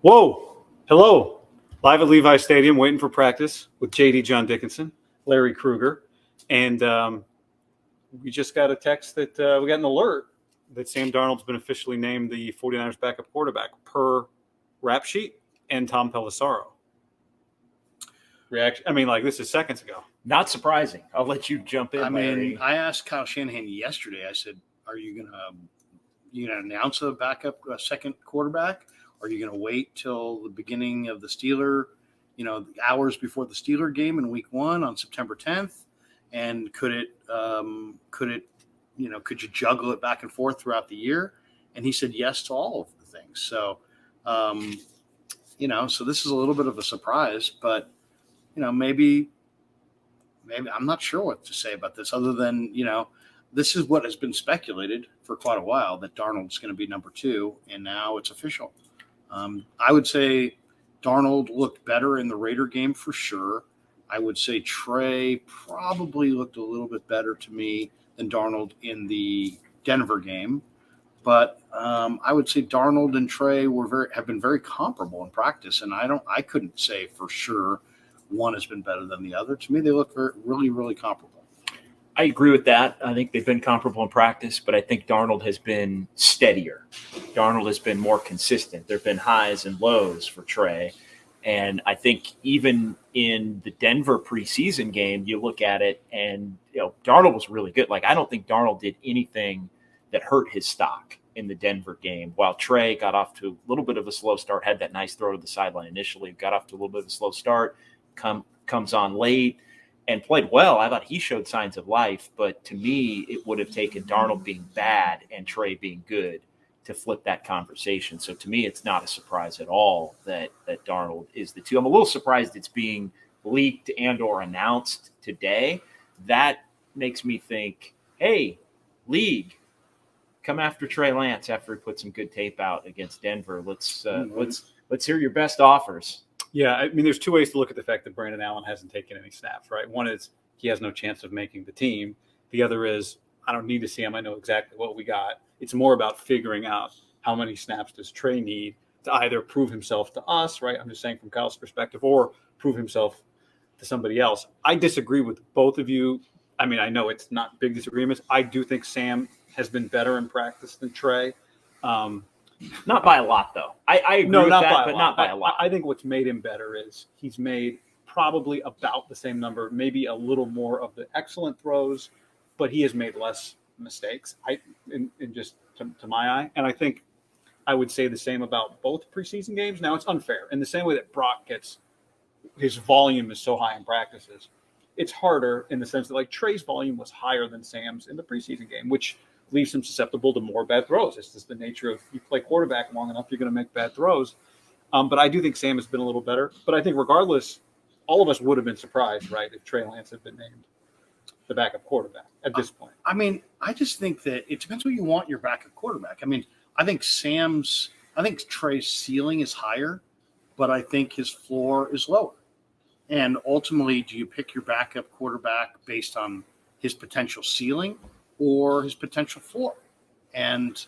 Whoa. Hello. Live at Levi Stadium, waiting for practice with JD John Dickinson, Larry Krueger. And we just got a text that we got an alert that Sam Darnold's been officially named the 49ers backup quarterback per rap sheet and Tom Pelissero. Reaction? I mean, this is seconds ago. Not surprising. I'll let you jump in. I asked Kyle Shanahan yesterday. I said, "Are you gonna announce a backup second quarterback? Or are you gonna wait till the beginning of the Steeler, hours before the Steeler game in Week 1 on September 10th? And could you juggle it back and forth throughout the year?" And he said yes to all of the things. So, so this is a little bit of a surprise, but maybe I'm not sure what to say about this other than, this is what has been speculated for quite a while, that Darnold's going to be number 2, and now it's official. I would say Darnold looked better in the Raider game for sure. I would say Trey probably looked a little bit better to me than Darnold in the Denver game. But I would say Darnold and Trey have been very comparable in practice, and I couldn't say for sure one has been better than the other. To me, they look really, really comparable. I agree with that. I think they've been comparable in practice, but I think Darnold has been steadier. Darnold has been more consistent. There have been highs and lows for Trey. And I think even in the Denver preseason game, you look at it and, Darnold was really good. I don't think Darnold did anything that hurt his stock in the Denver game, while Trey got off to a little bit of a slow start, had that nice throw to the sideline initially, got off to a little bit of a slow start, comes on late and played well. I thought he showed signs of life, but to me, it would have taken Darnold being bad and Trey being good to flip that conversation. So to me, it's not a surprise at all that Darnold is the 2. I'm a little surprised it's being leaked and or announced today. That makes me think, hey, league, come after Trey Lance after he put some good tape out against Denver. Let's hear your best offers. Yeah, I mean, there's 2 ways to look at the fact that Brandon Allen hasn't taken any snaps, right? One is he has no chance of making the team. The other is I don't need to see him. I know exactly what we got. It's more about figuring out how many snaps does Trey need to either prove himself to us, right? I'm just saying from Kyle's perspective, or prove himself to somebody else. I disagree with both of you. I mean, I know it's not big disagreements. I do think Sam has been better in practice than Trey. Not by a lot, though. I agree with that, but not by a lot. I think what's made him better is he's made probably about the same number, maybe a little more of the excellent throws, but he has made less mistakes in just to my eye. And I think I would say the same about both preseason games. Now, it's unfair. In the same way that Brock his volume is so high in practices, it's harder in the sense that Trey's volume was higher than Sam's in the preseason game, which leaves him susceptible to more bad throws. It's just the nature of you play quarterback long enough, you're going to make bad throws. But I do think Sam has been a little better. But I think regardless, all of us would have been surprised, right, if Trey Lance had been named the backup quarterback at this point. I mean, I just think that it depends what you want your backup quarterback. I mean, I think Trey's ceiling is higher, but I think his floor is lower. And ultimately, do you pick your backup quarterback based on his potential ceiling or his potential floor? And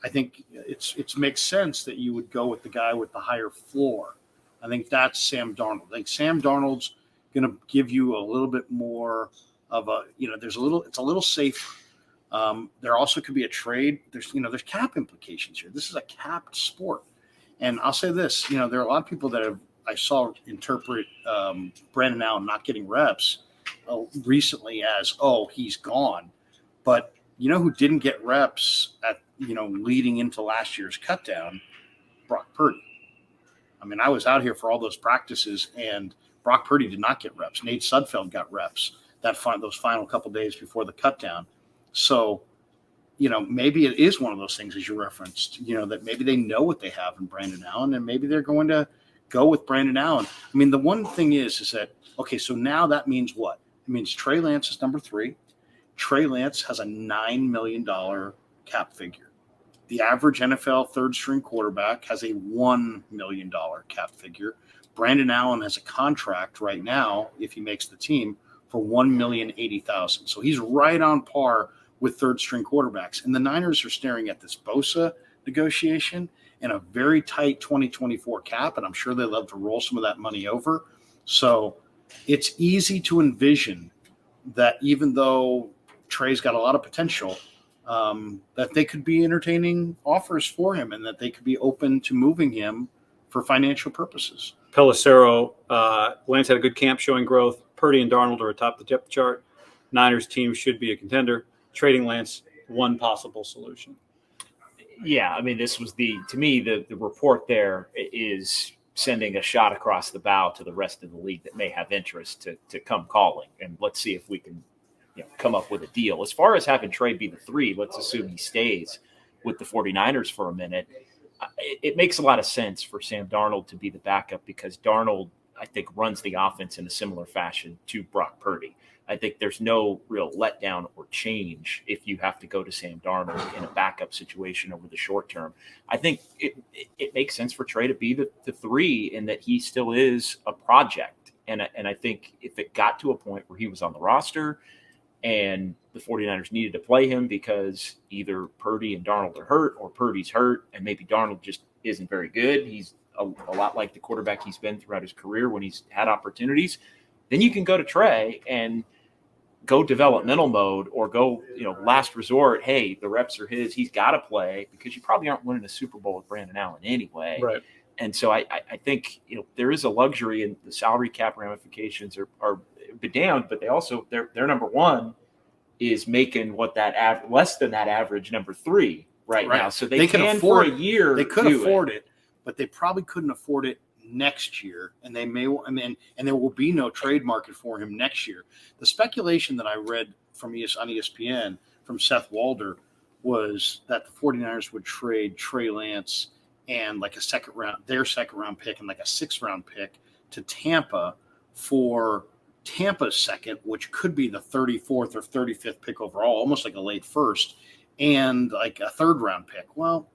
I think it makes sense that you would go with the guy with the higher floor. I think that's Sam Darnold. I think Sam Darnold's going to give you a little bit more of it's a little safer. There also could be a trade. There's cap implications here. This is a capped sport. And I'll say this, there are a lot of people that I saw interpret Brandon Allen not getting reps recently as, he's gone. But who didn't get reps at, leading into last year's cutdown? Brock Purdy. I mean, I was out here for all those practices, and Brock Purdy did not get reps. Nate Sudfeld got reps those final couple days before the cutdown. So, maybe it is one of those things, as you referenced, that maybe they know what they have in Brandon Allen, and maybe they're going to go with Brandon Allen. I mean, the one thing is that, okay, so now that means what? It means Trey Lance is number 3. Trey Lance has a $9 million cap figure. The average NFL third-string quarterback has a $1 million cap figure. Brandon Allen has a contract right now, if he makes the team, for $1,080,000. So he's right on par with third-string quarterbacks. And the Niners are staring at this Bosa negotiation, and a very tight 2024 cap, and I'm sure they love to roll some of that money over. So it's easy to envision that even though Trey's got a lot of potential, that they could be entertaining offers for him and that they could be open to moving him for financial purposes. Pelissero, Lance had a good camp showing growth. Purdy and Darnold are atop the depth chart. Niners team should be a contender. Trading Lance, one possible solution. Yeah, I mean, this was to me, the report there is sending a shot across the bow to the rest of the league that may have interest to come calling. And let's see if we can come up with a deal. As far as having Trey be the 3, let's assume he stays with the 49ers for a minute. It makes a lot of sense for Sam Darnold to be the backup because Darnold, I think, runs the offense in a similar fashion to Brock Purdy. I think there's no real letdown or change if you have to go to Sam Darnold in a backup situation over the short term. I think it makes sense for Trey to be the 3 in that he still is a project. And I think if it got to a point where he was on the roster and the 49ers needed to play him because either Purdy and Darnold are hurt or Purdy's hurt and maybe Darnold just isn't very good. He's a lot like the quarterback he's been throughout his career when he's had opportunities. Then you can go to Trey and go developmental mode or go, last resort. Hey, the reps are his. He's got to play because you probably aren't winning a Super Bowl with Brandon Allen anyway. Right. And so I think, there is a luxury in the salary cap ramifications are damned, but they also, their number 1 is making less than that average number 3 right now. So they can afford for a year. They could afford it, but they probably couldn't afford it next year, and they may, and there will be no trade market for him next year. The speculation that I read on ESPN from Seth Walder was that the 49ers would trade Trey Lance and like their second round pick and like a 6th round pick to Tampa for Tampa's second, which could be the 34th or 35th pick overall, almost like a late first, and like a 3rd round pick. Well,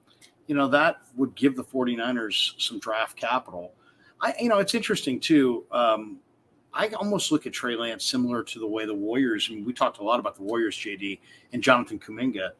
that would give the 49ers some draft capital. It's interesting too. I almost look at Trey Lance similar to the way the Warriors, and we talked a lot about the Warriors, JD, and Jonathan Kuminga.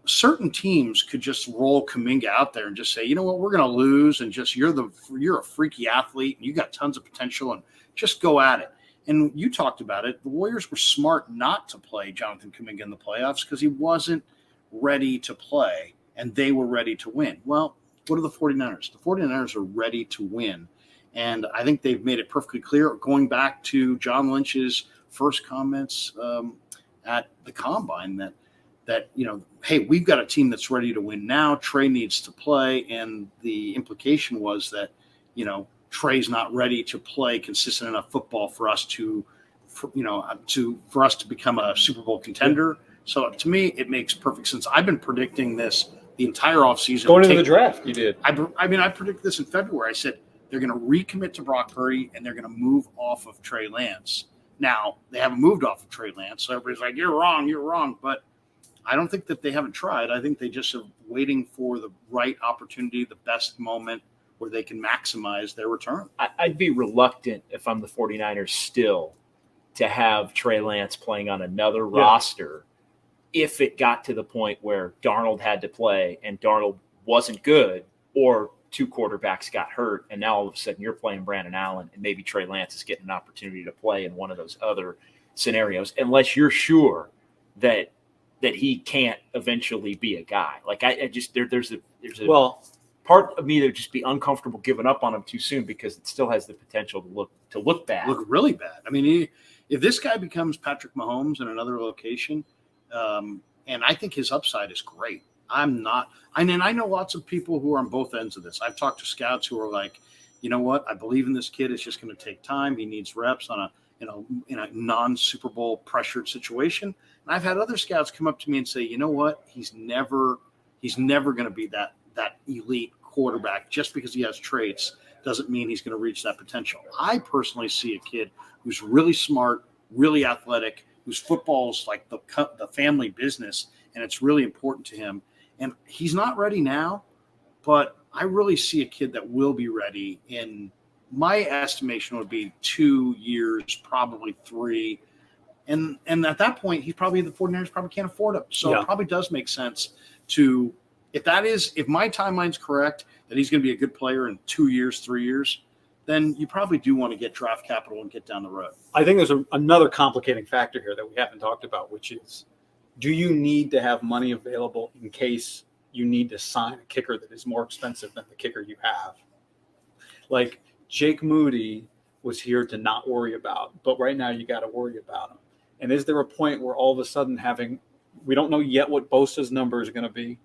Certain teams could just roll Kuminga out there and just say, you know what, we're going to lose, and just you're a freaky athlete and you got tons of potential, and just go at it. And you talked about it. The Warriors were smart not to play Jonathan Kuminga in the playoffs because he wasn't ready to play, and they were ready to win. Well, what are the 49ers? The 49ers are ready to win. And I think they've made it perfectly clear, going back to John Lynch's first comments at the Combine, that hey, we've got a team that's ready to win now. Trey needs to play. And the implication was that, Trey's not ready to play consistent enough football for us to become a Super Bowl contender. So to me, it makes perfect sense. I've been predicting this the entire offseason. Going into the draft, you did. I predicted this in February. I said they're going to recommit to Brock Purdy and they're going to move off of Trey Lance. Now, they haven't moved off of Trey Lance, so everybody's like, you're wrong. But I don't think that they haven't tried. I think they just are waiting for the right opportunity, the best moment where they can maximize their return. I'd be reluctant if I'm the 49ers still to have Trey Lance playing on another roster if it got to the point where Darnold had to play and Darnold wasn't good, or 2 quarterbacks got hurt, and now all of a sudden you're playing Brandon Allen and maybe Trey Lance is getting an opportunity to play in one of those other scenarios, unless you're sure that he can't eventually be a guy. Like there's a part of me that would just be uncomfortable giving up on him too soon because it still has the potential to look bad. Look really bad. I mean, if this guy becomes Patrick Mahomes in another location, and I think his upside is great. I know lots of people who are on both ends of this. I've talked to scouts who are like, you know what? I believe in this kid. It's just going to take time. He needs reps in a non-Super Bowl pressured situation. And I've had other scouts come up to me and say, you know what? He's never going to be that elite quarterback. Just because he has traits doesn't mean he's going to reach that potential. I personally see a kid who's really smart, really athletic, whose football is like the family business, and it's really important to him. And he's not ready now, but I really see a kid that will be ready in my estimation would be 2 years, probably 3. And at that point, the 49ers probably can't afford him. So It probably does make sense to if my timeline's correct, that he's going to be a good player in 2 years, 3 years, then you probably do want to get draft capital and get down the road. I think there's another complicating factor here that we haven't talked about, which is, do you need to have money available in case you need to sign a kicker that is more expensive than the kicker you have? Like Jake Moody was here to not worry about, but right now you got to worry about him. And is there a point where all of a sudden we don't know yet what Bosa's number is going to be.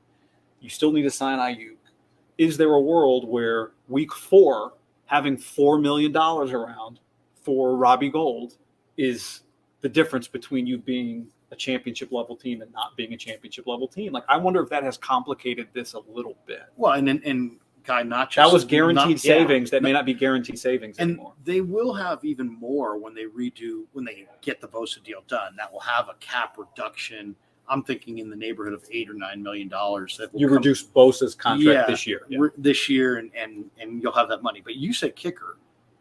You still need to sign Ayuk. Is there a world where week 4, having $4 million around for Robbie Gould is the difference between you being a championship level team and not being a championship level team? Like, I wonder if that has complicated this a little bit. Well, and Guy Nachos, that was guaranteed savings that may not be guaranteed savings anymore. And they will have even more when they get the Bosa deal done. That will have a cap reduction. I'm thinking in the neighborhood of $8 or $9 million. That will reduce Bosa's contract this year. Yeah. This year, and you'll have that money. But you said kicker.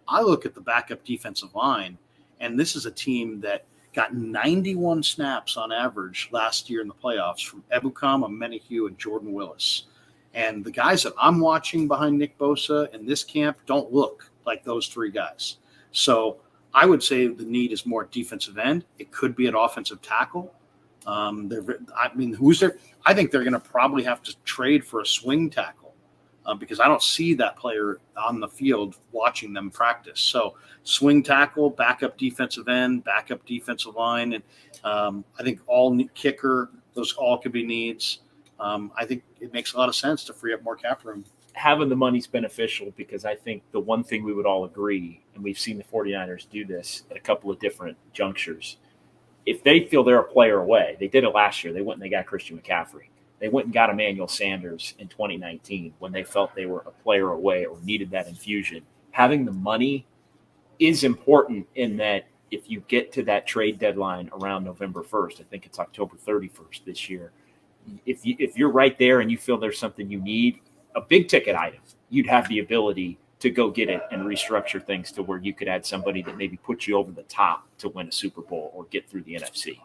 I look at the backup defensive line, and this is a team that got 91 snaps on average last year in the playoffs from Ebukam, Amenahue, and Jordan Willis. And the guys that I'm watching behind Nick Bosa in this camp don't look like those 3 guys. So I would say the need is more defensive end. It could be at offensive tackle. Who's there? I think they're going to probably have to trade for a swing tackle because I don't see that player on the field watching them practice. So swing tackle, backup defensive end, backup defensive line, and I think all kicker, those all could be needs. I think it makes a lot of sense to free up more cap room. Having the money's beneficial because I think the one thing we would all agree, and we've seen the 49ers do this at a couple of different junctures, if they feel they're a player away, they did it last year. They went and they got Christian McCaffrey. They went and got Emmanuel Sanders in 2019 when they felt they were a player away or needed that infusion. Having the money is important in that if you get to that trade deadline around November 1st, I think it's October 31st this year, if you're right there and you feel there's something you need, a big ticket item, you'd have the ability to go get it and restructure things to where you could add somebody that maybe puts you over the top to win a Super Bowl or get through the NFC.